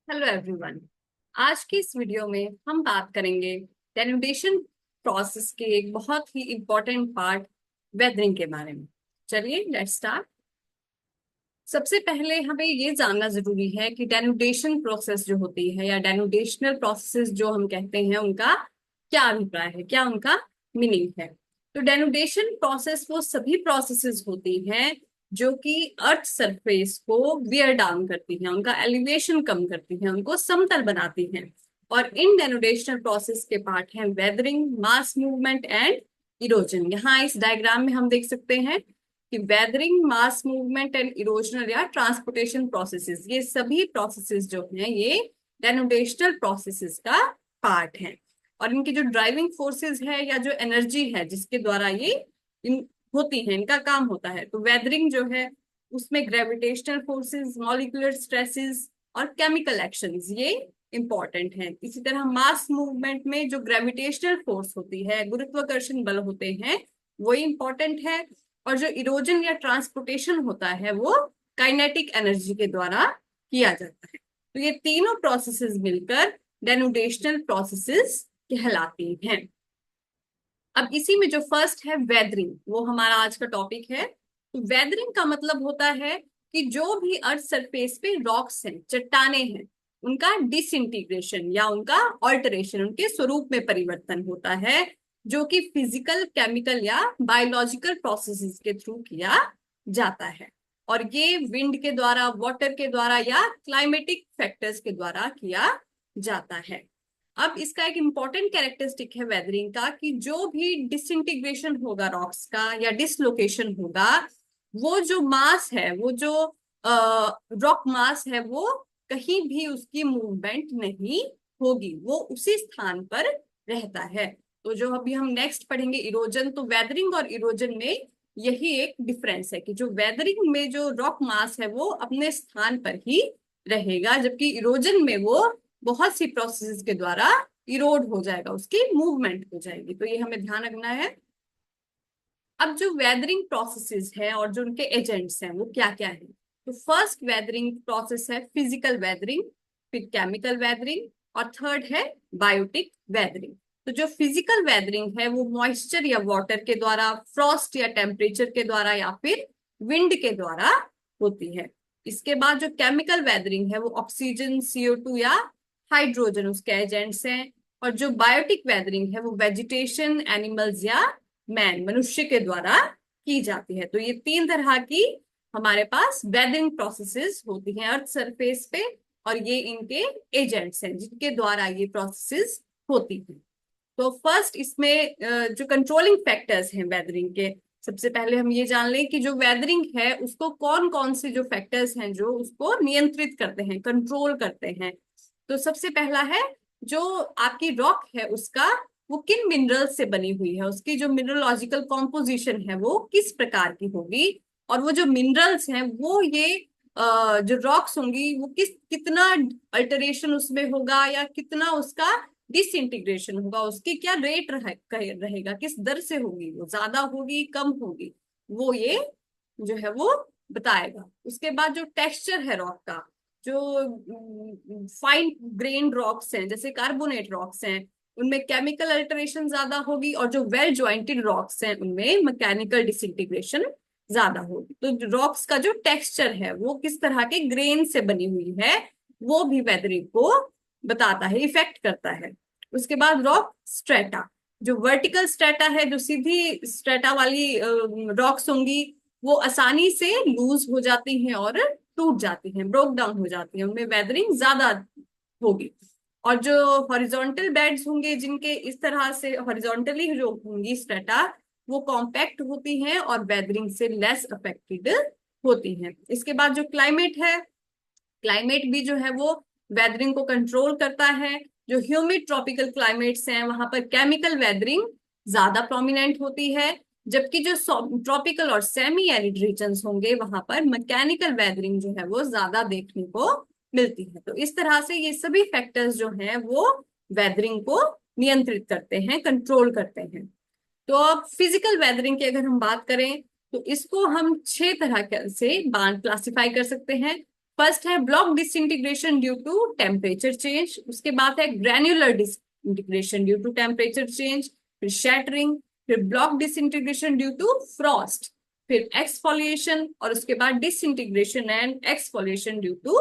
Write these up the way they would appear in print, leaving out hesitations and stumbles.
Hello everyone. आज की इस वीडियो में हम बात करेंगे डेनुडेशन प्रोसेस के एक बहुत ही इम्पोर्टेंट पार्ट वेदरिंग के बारे में। चलिए लेट्स स्टार्ट। सबसे पहले हमें ये जानना जरूरी है कि डेनुडेशन प्रोसेस जो होती है या डेनुडेशनल प्रोसेस जो हम कहते हैं उनका क्या अभिप्राय है, क्या उनका मीनिंग है। तो डेनुडेशन प्रोसेस वो सभी प्रोसेसेस होती हैं जो कि अर्थ सरफेस को वियर डाउन करती हैं, उनका एलिवेशन कम करती हैं, उनको समतल बनाती हैं। और इन डेनुडेशनल प्रोसेस के पार्ट हैं weathering, mass movement and erosion. यहाँ इस डायग्राम में हम देख सकते हैं कि weathering, mass movement and erosional या ट्रांसपोर्टेशन प्रोसेसेस, ये सभी प्रोसेसेस जो हैं ये डेनुडेशनल प्रोसेसेस का पार्ट हैं। और इनकी जो ड्राइविंग फोर्सेस है या जो एनर्जी है जिसके द्वारा ये इन होती है, इनका काम होता है। तो वेदरिंग जो है उसमें ग्रेविटेशनल फोर्सेस, मॉलिक्यूलर स्ट्रेसेस और केमिकल एक्शंस ये इंपॉर्टेंट हैं। इसी तरह मास मूवमेंट में जो ग्रेविटेशनल फोर्स होती है, गुरुत्वाकर्षण बल होते हैं, वो इंपॉर्टेंट है। और जो इरोजन या ट्रांसपोर्टेशन होता है वो काइनेटिक एनर्जी के द्वारा किया जाता है। तो ये तीनों प्रोसेसेस मिलकर डेनुडेशनल प्रोसेसेस कहलाती हैं। अब इसी में जो फर्स्ट है वेदरिंग, वो हमारा आज का टॉपिक है। तो वेदरिंग का मतलब होता है कि जो भी अर्थ सरफेस पे रॉक्स हैं, चट्टाने हैं, उनका डिसइंटीग्रेशन या उनका ऑल्टरेशन, उनके स्वरूप में परिवर्तन होता है, जो कि फिजिकल, केमिकल या बायोलॉजिकल प्रोसेसेस के थ्रू किया जाता है। और ये विंड के द्वारा, वाटर के द्वारा या क्लाइमेटिक फैक्टर्स के द्वारा किया जाता है। अब इसका एक इंपॉर्टेंट कैरेक्टरिस्टिक है वेदरिंग का कि जो भी डिसइंटीग्रेशन होगा रॉक्स का या डिसलोकेशन होगा, वो जो मास है, वो जो रॉक मास है, वो कहीं भी उसकी मूवमेंट नहीं होगी, वो उसी स्थान पर रहता है। तो जो अभी हम नेक्स्ट पढ़ेंगे इरोजन, तो वेदरिंग और इरोजन में यही एक डिफरेंस है कि जो वेदरिंग में जो रॉक मास है वो अपने स्थान पर ही रहेगा, जबकि इरोजन में वो बहुत सी प्रोसेस के द्वारा इरोड हो जाएगा, उसकी मूवमेंट हो जाएगी। तो ये हमें ध्यान रखना है। अब जो वेदरिंग प्रोसेसेस है और जो उनके एजेंट्स हैं वो क्या क्या है। तो फर्स्ट वेदरिंग प्रोसेस है फिजिकल वेदरिंग, फिर केमिकल वेदरिंग और थर्ड है बायोटिक वेदरिंग। तो जो फिजिकल वेदरिंग है वो मॉइस्चर या वाटर के द्वारा, फ्रॉस्ट या टेम्परेचर के द्वारा या फिर विंड के द्वारा होती है। इसके बाद जो केमिकल वेदरिंग है वो ऑक्सीजन, CO2 या हाइड्रोजन उसके एजेंट्स हैं। और जो बायोटिक वेदरिंग है वो वेजिटेशन, एनिमल्स या मनुष्य के द्वारा की जाती है। तो ये तीन तरह की हमारे पास वेदरिंग प्रोसेसेस होती हैं अर्थ सरफेस पे, और ये इनके एजेंट्स हैं जिनके द्वारा ये प्रोसेसेस होती हैं। तो फर्स्ट इसमें जो कंट्रोलिंग फैक्टर्स हैं वेदरिंग के, सबसे पहले हम ये जान लें कि जो वेदरिंग है उसको कौन कौन से जो फैक्टर्स हैं जो उसको नियंत्रित करते हैं, कंट्रोल करते हैं। तो सबसे पहला है जो आपकी रॉक है उसका, वो किन मिनरल से बनी हुई है, उसकी जो मिनरलॉजिकल कॉम्पोजिशन है वो किस प्रकार की होगी। और वो जो मिनरल्स हैं वो ये जो रॉक्स होंगी वो कितना अल्टरेशन उसमें होगा या कितना उसका डिसइंटीग्रेशन होगा, उसकी क्या रेट रहेगा, किस दर से होगी, वो ज्यादा होगी, कम होगी, वो ये जो है वो बताएगा। उसके बाद जो टेक्सचर है रॉक का, जो फाइन ग्रेन रॉक्स हैं जैसे कार्बोनेट रॉक्स हैं उनमें केमिकल अल्टरेशन ज्यादा होगी, और जो वेल ज्वाइंटेड रॉक्स हैं उनमें मैकेनिकल डिसइंटीग्रेशन ज्यादा होगी। तो रॉक्स का जो टेक्सचर है वो किस तरह के ग्रेन से बनी हुई है वो भी वेदरिंग को बताता है, इफेक्ट करता है। उसके बाद रॉक स्ट्रेटा, जो वर्टिकल स्ट्रेटा है, जो सीधी स्ट्रेटा वाली रॉक्स होंगी, वो आसानी से लूज हो जाती हैं और टूट जाती हैं, ब्रोक डाउन हो जाती हैं, उनमें वेदरिंग ज्यादा होगी। और जो हॉरिजॉन्टल बेड्स होंगे, जिनके इस तरह से हॉरिजॉन्टली जो होंगी स्ट्रेटा, वो कॉम्पैक्ट होती हैं और वेदरिंग से लेस अफेक्टेड होती हैं। इसके बाद जो क्लाइमेट है, क्लाइमेट भी जो है वो वेदरिंग को कंट्रोल करता है। जो ह्यूमिड ट्रॉपिकल क्लाइमेट्स हैं वहां पर केमिकल वेदरिंग ज्यादा प्रोमिनेंट होती है, जबकि जो ट्रॉपिकल और सेमी एरिड रीजन्स होंगे वहां पर मैकेनिकल वेदरिंग जो है वो ज्यादा देखने को मिलती है। तो इस तरह से ये सभी फैक्टर्स जो हैं वो वेदरिंग को नियंत्रित करते हैं, कंट्रोल करते हैं। तो अब फिजिकल वेदरिंग की अगर हम बात करें तो इसको हम 6 तरह से बांट क्लासिफाई कर सकते हैं। फर्स्ट है block disintegration due to temperature change, उसके बाद है granular disintegration due to temperature change, फिर शैटरिंग, फिर block disintegration due to frost, फिर एक्सफोलिएशन, और उसके बाद disintegration and exfoliation due to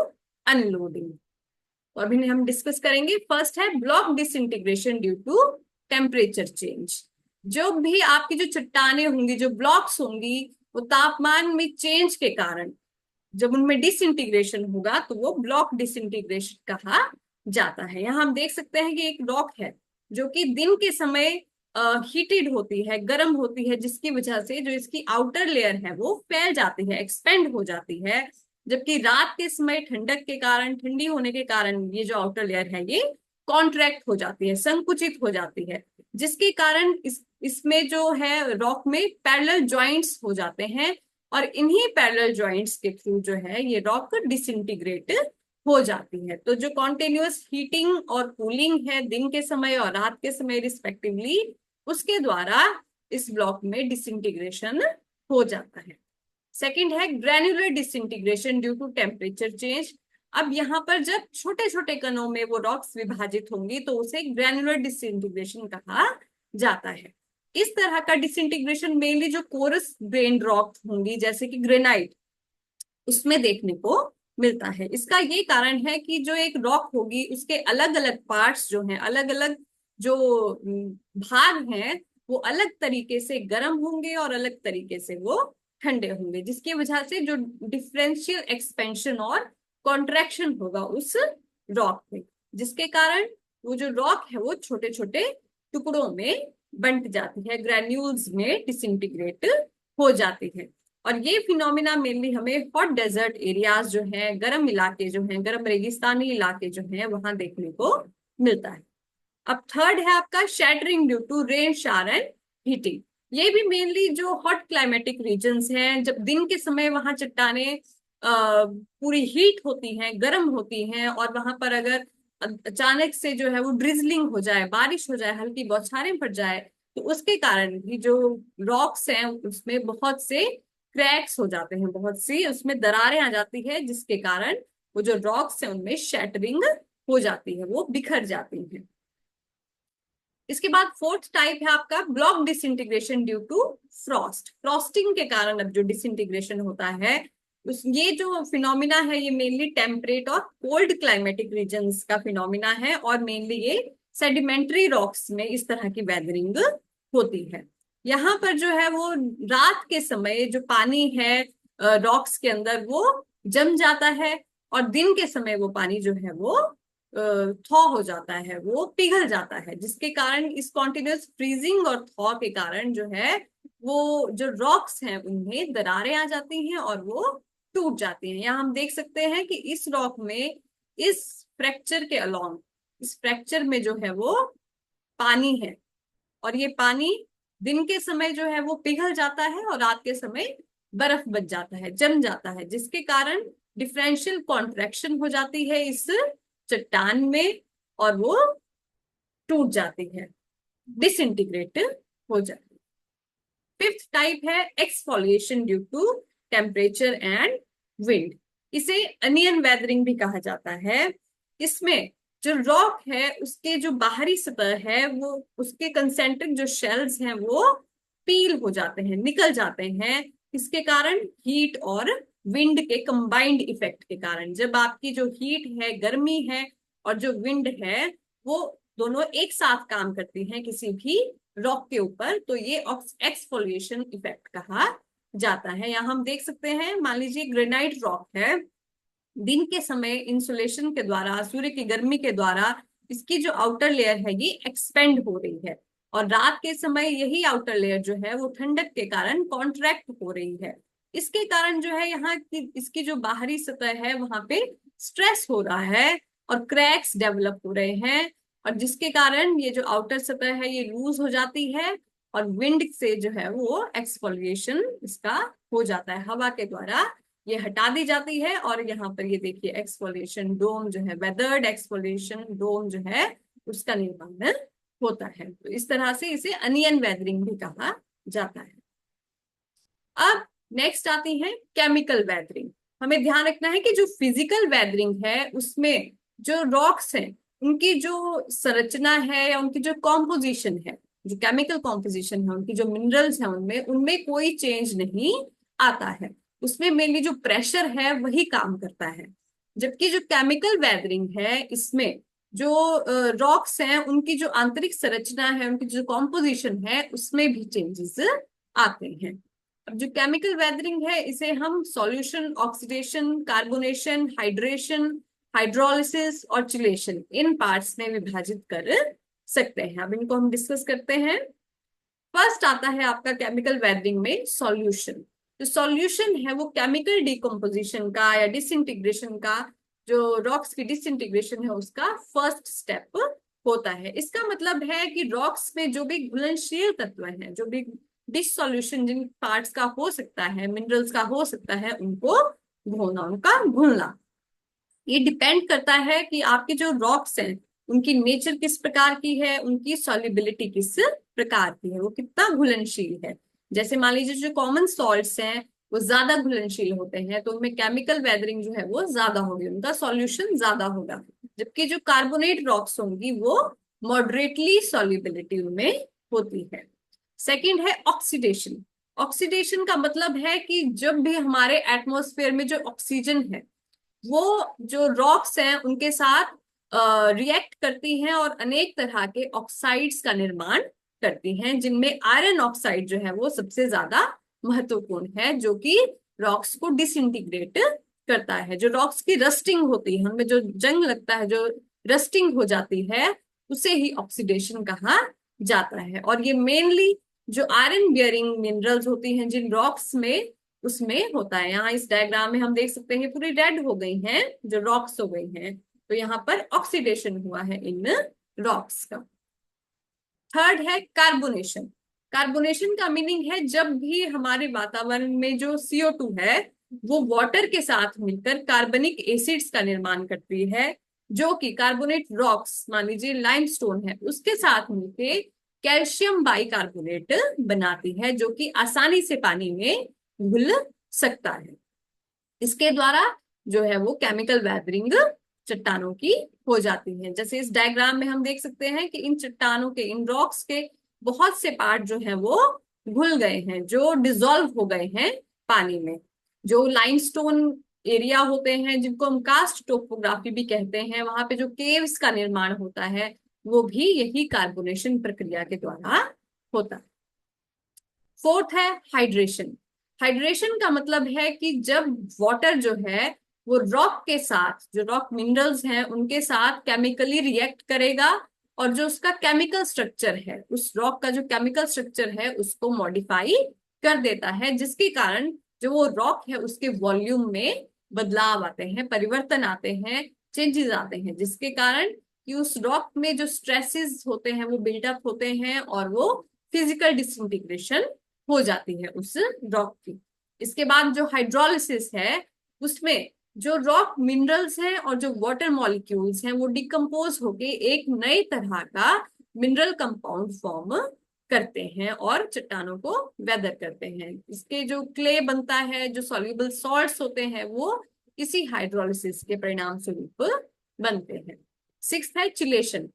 unloading. तो अभी हम डिस्कस करेंगे। फर्स्ट है block disintegration due to temperature change. जो भी आपकी जो चट्टाने होंगी, जो ब्लॉक्स होंगी, वो तापमान में चेंज के कारण जब उनमें डिसइंटीग्रेशन होगा तो वो ब्लॉक डिसइंटीग्रेशन कहा जाता है। यहाँ हम देख सकते हैं कि एक रॉक है जो कि दिन के समय हीटेड होती है, गर्म होती है, जिसकी वजह से जो इसकी आउटर लेयर है वो फैल जाती है, एक्सपेंड हो जाती है, जबकि रात के समय ठंडक के कारण, ठंडी होने के कारण ये जो आउटर लेयर है ये कॉन्ट्रैक्ट हो जाती है, संकुचित हो जाती है, जिसके कारण इसमें जो है रॉक में पैरेलल जॉइंट्स हो जाते हैं, और इन्हीं पैरेलल जॉइंट्स के थ्रू जो है ये रॉक डिसइंटीग्रेट हो जाती है। तो जो कॉन्टिन्यूअस हीटिंग और कूलिंग है दिन के समय और रात के समय रिस्पेक्टिवली, उसके द्वारा इस ब्लॉक में डिसइंटीग्रेशन हो जाता है। सेकंड है granular disintegration due to temperature change. अब यहाँ पर जब छोटे छोटे कणों में वो रॉक्स विभाजित होंगी तो उसे ग्रेन्युलर डिसइंटीग्रेशन कहा जाता है। इस तरह का डिसइंटीग्रेशन मेनली जो कोरस ग्रेन्ड रॉक होंगी जैसे कि ग्रेनाइट, उसमें देखने को मिलता है। इसका ये कारण है कि जो एक रॉक होगी उसके अलग अलग पार्ट्स जो हैं, अलग अलग जो भाग हैं, वो अलग तरीके से गर्म होंगे और अलग तरीके से वो ठंडे होंगे, जिसकी वजह से जो डिफरेंशियल एक्सपेंशन और कॉन्ट्रैक्शन होगा उस रॉक में, जिसके कारण वो जो रॉक है वो छोटे छोटे टुकड़ों में बंट जाती है, ग्रैन्यूल्स में डिसइंटीग्रेट हो जाती है। और ये फिनोमिना मेनली हमें हॉट डेजर्ट एरियाज जो हैं, गर्म इलाके जो हैं, गर्म रेगिस्तानी इलाके जो हैं, वहां देखने को मिलता है। अब थर्ड है आपका shattering due to rain shower and heating. ये भी मेनली जो हॉट क्लाइमेटिक रीजन्स हैं, जब दिन के समय वहां चट्टाने पूरी हीट होती हैं, गर्म होती हैं, और वहां पर अगर अचानक से जो है वो ड्रिजलिंग हो जाए, बारिश हो जाए, हल्की बौछारें पड़ जाए, तो उसके कारण भी जो रॉक्स हैं उसमें बहुत से क्रैक्स हो जाते हैं, बहुत सी उसमें दरारें आ जाती है, जिसके कारण वो जो रॉक्स हैं उनमें शैटरिंग हो जाती है, वो बिखर जाती है। इसके बाद फोर्थ टाइप है आपका block disintegration due to frost. Frosting के कारण अब जो डिसइंटीग्रेशन होता है, उस ये जो फिनोमिना है ये मेनली टेम्परेट और कोल्ड क्लाइमेटिक रीजन्स का फिनोमिना है, और मेनली ये सेडिमेंट्री रॉक्स में इस तरह की वेदरिंग होती है। यहाँ पर जो है वो रात के समय जो पानी है रॉक्स के अंदर वो जम जाता है, और दिन के समय वो पानी जो है वो थॉ हो जाता है, वो पिघल जाता है, जिसके कारण इस कॉन्टिन्यूस फ्रीजिंग और थॉ के कारण जो है वो जो रॉक्स हैं उनमें दरारें आ जाती हैं और वो टूट जाती हैं। यहाँ हम देख सकते हैं कि इस रॉक में इस फ्रैक्चर के अलोंग, इस फ्रैक्चर में जो है वो पानी है, और ये पानी दिन के समय जो है वो पिघल जाता है और रात के समय बर्फ बन जाता है, जम जाता है, जिसके कारण डिफरेंशियल कॉन्ट्रैक्शन हो जाती है इस चट्टान में, और वो टूट जाती है, डिसइंटीग्रेट हो जाती है। फिफ्थ टाइप है exfoliation due to temperature and wind. इसे अनियन वेदरिंग भी कहा जाता है। इसमें जो रॉक है उसके जो बाहरी सतह है वो, उसके कंसेंट्रिक जो शेल्स हैं वो पील हो जाते हैं, निकल जाते हैं, इसके कारण हीट और विंड के कंबाइंड इफेक्ट के कारण। जब आपकी जो हीट है, गर्मी है, और जो विंड है, वो दोनों एक साथ काम करती हैं किसी भी रॉक के ऊपर, तो ये एक्सफोलिएशन इफेक्ट कहा जाता है। यहाँ हम देख सकते हैं, मान लीजिए ग्रेनाइट रॉक है, दिन के समय इंसुलेशन के द्वारा, सूर्य की गर्मी के द्वारा इसकी जो आउटर लेयर है ये एक्सपेंड हो रही है, और रात के समय यही आउटर लेयर जो है वो ठंडक के कारण कॉन्ट्रैक्ट हो रही है। इसके कारण जो है यहाँ की इसकी जो बाहरी सतह है वहां पे स्ट्रेस हो रहा है और क्रैक्स डेवलप हो रहे हैं, और जिसके कारण ये जो आउटर सतह है ये लूज हो जाती है, और विंड से जो है वो एक्सफोलिएशन इसका हो जाता है, हवा के द्वारा ये हटा दी जाती है। और यहाँ पर ये देखिए एक्सफोलिएशन डोम जो है, वेदर्ड एक्सफोलिएशन डोम जो है उसका निर्माण होता है। तो इस तरह से इसे अनियन वेदरिंग भी कहा जाता है। अब नेक्स्ट आती है केमिकल वेदरिंग। हमें ध्यान रखना है कि जो फिजिकल वेदरिंग है उसमें जो रॉक्स हैं उनकी जो संरचना है या उनकी जो कॉम्पोजिशन है, जो केमिकल कॉम्पोजिशन है, उनकी जो मिनरल्स हैं उनमें उनमें कोई चेंज नहीं आता है। उसमें मेनली जो प्रेशर है वही काम करता है। जबकि जो केमिकल वेदरिंग है इसमें जो रॉक्स हैं उनकी जो आंतरिक संरचना है, उनकी जो कॉम्पोजिशन है उसमें भी चेंजेस आते हैं। अब जो केमिकल वेदरिंग है इसे हम solution, oxidation, carbonation, hydration, hydrolysis और चिलेशन इन पार्ट्स में विभाजित कर सकते हैं। अब इनको हम डिस्कस करते हैं। फर्स्ट आता है आपका केमिकल वेदरिंग में सॉल्यूशन। जो सॉल्यूशन है वो केमिकल डिकम्पोजिशन का या डिसइंटीग्रेशन का, जो रॉक्स की डिसइंटीग्रेशन है उसका फर्स्ट स्टेप होता है। इसका मतलब है कि रॉक्स में जो भी घुलनशील तत्व हैं, जो भी डिस सॉल्यूशन जिन पार्ट्स का हो सकता है, मिनरल्स का हो सकता है, उनको घोलना, उनका घुलना। ये डिपेंड करता है कि आपके जो रॉक्स हैं उनकी नेचर किस प्रकार की है, उनकी सॉल्युबिलिटी किस प्रकार की है, वो कितना घुलनशील है। जैसे मान लीजिए जो कॉमन सॉल्ट्स हैं वो ज्यादा घुलनशील होते हैं तो उनमें केमिकल वेदरिंग जो है वो ज्यादा होगी, उनका सॉल्यूशन ज्यादा होगा। जबकि जो कार्बोनेट रॉक्स होंगी वो मॉडरेटली सॉल्युबिलिटी उनमें होती है। सेकेंड है ऑक्सीडेशन। ऑक्सीडेशन का मतलब है कि जब भी हमारे एटमॉस्फेयर में जो ऑक्सीजन है वो जो रॉक्स हैं उनके साथ रिएक्ट करती हैं और अनेक तरह के ऑक्साइड्स का निर्माण करती हैं, जिनमें आयरन ऑक्साइड जो है वो सबसे ज्यादा महत्वपूर्ण है, जो कि रॉक्स को डिसइंटीग्रेट करता है। जो रॉक्स की रस्टिंग होती है, उनमें जो जंग लगता है, जो रस्टिंग हो जाती है, उसे ही ऑक्सीडेशन कहा जाता है। और ये मेनली जो आयरन बियरिंग मिनरल्स होती हैं जिन रॉक्स में, उसमें होता है। यहाँ इस डायग्राम में हम देख सकते हैं पूरी रेड हो गई हैं, जो रॉक्स हो गई हैं, तो यहाँ पर ऑक्सीडेशन हुआ है इन रॉक्स का। थर्ड है कार्बोनेशन। कार्बोनेशन का मीनिंग है जब भी हमारे वातावरण में जो CO2 है वो वाटर के साथ मिलकर कार्बनिक एसिड्स का निर्माण करती है, जो कि कार्बोनेट रॉक्स, मान लीजिए लाइमस्टोन है, उसके साथ मिलके कैल्शियम बाइकार्बोनेट बनाती है, जो कि आसानी से पानी में घुल सकता है। इसके द्वारा जो है वो केमिकल वेदरिंग चट्टानों की हो जाती है। जैसे इस डायग्राम में हम देख सकते हैं कि इन चट्टानों के, इन रॉक्स के बहुत से पार्ट जो है वो घुल गए हैं, जो डिसॉल्व हो गए हैं पानी में। जो लाइमस्टोन एरिया होते हैं जिनको हम कास्ट टोपोग्राफी भी कहते हैं, वहां पे जो केव्स का निर्माण होता है वो भी यही कार्बोनेशन प्रक्रिया के द्वारा होता है। फोर्थ है हाइड्रेशन। हाइड्रेशन का मतलब है कि जब वाटर जो है वो रॉक के साथ, जो रॉक मिनरल्स हैं उनके साथ केमिकली रिएक्ट करेगा और जो उसका केमिकल स्ट्रक्चर है, उस रॉक का जो केमिकल स्ट्रक्चर है उसको मॉडिफाई कर देता है, जिसके कारण जो वो रॉक है उसके वॉल्यूम में बदलाव आते हैं, परिवर्तन आते हैं, चेंजेस आते हैं, जिसके कारण कि उस रॉक में जो स्ट्रेसेस होते हैं वो बिल्डअप होते हैं और वो फिजिकल डिसइंटीग्रेशन हो जाती है उस रॉक की। इसके बाद जो हाइड्रोलिसिस है उसमें जो रॉक मिनरल्स हैं और जो वाटर मॉलिक्यूल्स हैं वो डिकम्पोज होके एक नए तरह का मिनरल कंपाउंड फॉर्म करते हैं और चट्टानों को वेदर करते हैं। इसके जो क्ले बनता है, जो सॉल्युबल सॉल्ट्स होते हैं, वो इसी हाइड्रोलिसिस के परिणाम स्वरूप बनते हैं। सिक्स्थ है चिलेशन।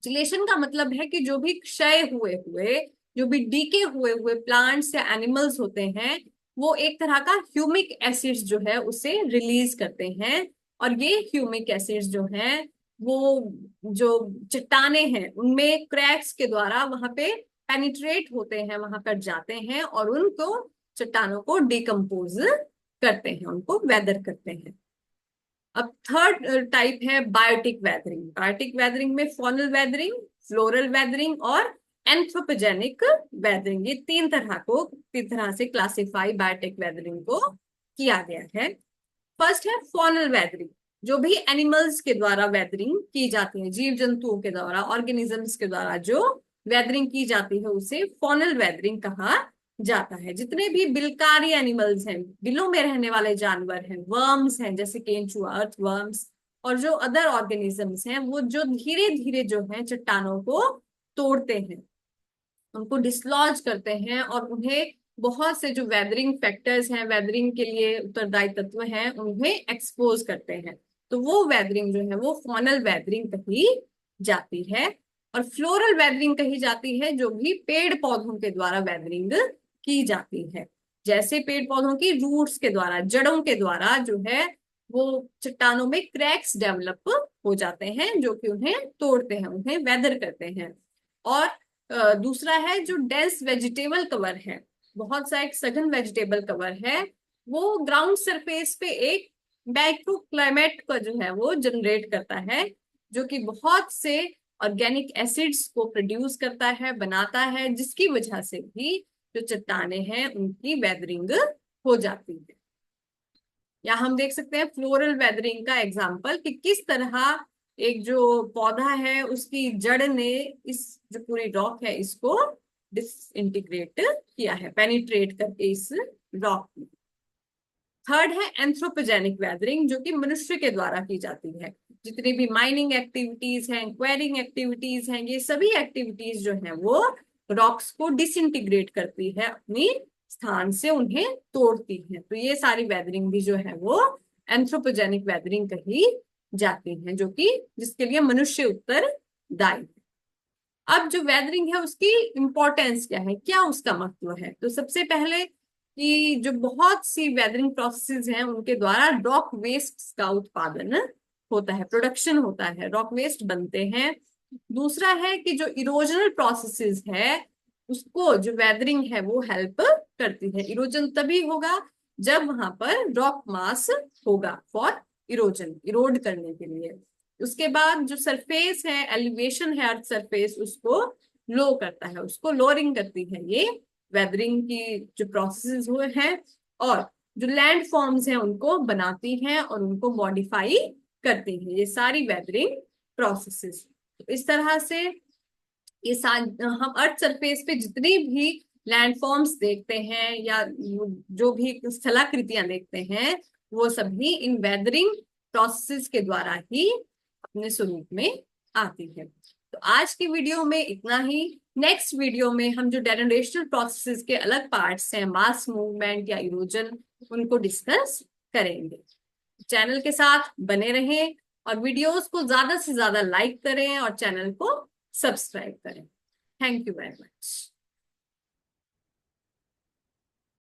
चिलेशन का मतलब है कि जो भी क्षय हुए हुए, जो भी डीके हुए हुए प्लांट्स या एनिमल्स होते हैं वो एक तरह का ह्यूमिक एसिड्स जो है उसे रिलीज करते हैं। और ये ह्यूमिक एसिड्स जो हैं वो जो चट्टाने हैं उनमें क्रैक्स के द्वारा वहां पे पेनिट्रेट होते हैं, वहां पर जाते हैं और उनको, चट्टानों को डिकम्पोज करते हैं, उनको वेदर करते हैं। अब थर्ड टाइप है बायोटिक वेदरिंग। बायोटिक वेदरिंग में फॉनल वेदरिंग, फ्लोरल वेदरिंग और एंथ्रोपोजेनिक वेदरिंग, ये तीन तरह से क्लासिफाई बायोटिक वेदरिंग को किया गया है। फर्स्ट है फॉनल वेदरिंग। जो भी एनिमल्स के द्वारा वेदरिंग की जाती है, जीव जंतुओं के द्वारा, ऑर्गेनिजम्स के द्वारा जो वेदरिंग की जाती है उसे फॉनल वेदरिंग कहा जाता है। जितने भी बिलकारी एनिमल्स हैं, बिलों में रहने वाले जानवर हैं, वर्म्स हैं जैसे केंचुआ, अर्थ वर्म्स, और जो अदर ऑर्गेनिजम्स हैं वो जो धीरे धीरे जो है चट्टानों को तोड़ते हैं, उनको डिसलॉज करते हैं और उन्हें बहुत से जो वेदरिंग फैक्टर्स हैं, वेदरिंग के लिए उत्तरदायी तत्व हैं, उन्हें एक्सपोज करते हैं। तो वो वेदरिंग जो है वो फॉनल वेदरिंग कही जाती है। और फ्लोरल वेदरिंग कही जाती है जो भी पेड़ पौधों के द्वारा वेदरिंग की जाती है। जैसे पेड़ पौधों की रूट्स के द्वारा, जड़ों के द्वारा जो है वो चट्टानों में क्रैक्स डेवलप हो जाते हैं, जो कि उन्हें तोड़ते हैं, उन्हें वेदर करते हैं। और दूसरा है जो डेंस वेजिटेबल कवर है, बहुत सा एक सघन वेजिटेबल कवर है, वो ग्राउंड सरफेस पे एक माइक्रो क्लाइमेट का जो है वो जनरेट करता है, जो कि बहुत से ऑर्गेनिक एसिड्स को प्रोड्यूस करता है, बनाता है, जिसकी वजह से भी जो चट्टाने हैं उनकी वेदरिंग हो जाती है। या हम देख सकते हैं फ्लोरल वेदरिंग का एग्जाम्पल, कि किस तरह एक जो पौधा है उसकी जड़ ने इस जो पूरी रॉक है इसको डिसइंटीग्रेट किया है, पेनिट्रेट करके इस रॉक में। थर्ड है एंथ्रोपोजेनिक वेदरिंग, जो कि मनुष्य के द्वारा की जाती है। जितनी भी माइनिंग एक्टिविटीज हैं, क्वेरिंग एक्टिविटीज हैं, ये सभी एक्टिविटीज जो है वो रॉक्स को डिसइंटीग्रेट करती है, अपनी स्थान से उन्हें तोड़ती है। तो ये सारी वेदरिंग भी जो है वो एंथ्रोपोजेनिक वेदरिंग कही जाती है, जो कि जिसके लिए मनुष्य उत्तरदायी है। अब जो वेदरिंग है उसकी इंपॉर्टेंस क्या है, क्या उसका महत्व है, तो सबसे पहले कि जो बहुत सी वेदरिंग प्रोसेसेस हैं उनके द्वारा रॉक वेस्ट का उत्पादन होता है, प्रोडक्शन होता है, रॉक वेस्ट बनते हैं। दूसरा है कि जो इरोजनल प्रोसेसेस है उसको जो वेदरिंग है वो हेल्प करती है। इरोजन तभी होगा जब वहां पर रॉक मास होगा फॉर इरोजन, इरोड करने के लिए। उसके बाद जो सरफेस है, एलिवेशन है अर्थ सरफेस, उसको लो करता है, उसको लोअरिंग करती है ये वेदरिंग की जो प्रोसेसेस हुए हैं। और जो लैंड फॉर्म्स हैं उनको बनाती हैं और उनको मॉडिफाई करती हैं, ये सारी वेदरिंग प्रोसेसेस। तो इस तरह से ये हम अर्थ सरफेस पे जितनी भी लैंडफॉर्म्स देखते हैं या जो भी स्थलाकृतियां देखते हैं, वो सभी इन वेदरिंग प्रोसेसेस के द्वारा ही अपने स्वरूप में आती है। तो आज की वीडियो में इतना ही। नेक्स्ट वीडियो में हम जो डेरिवेशनल प्रोसेसेस के अलग पार्ट्स हैं, मास मूवमेंट या इरोजन, उनको डिस्कस करेंगे। चैनल के साथ बने रहें और वीडियोस को ज्यादा से ज्यादा लाइक करें और चैनल को सब्सक्राइब करें। Thank you very much.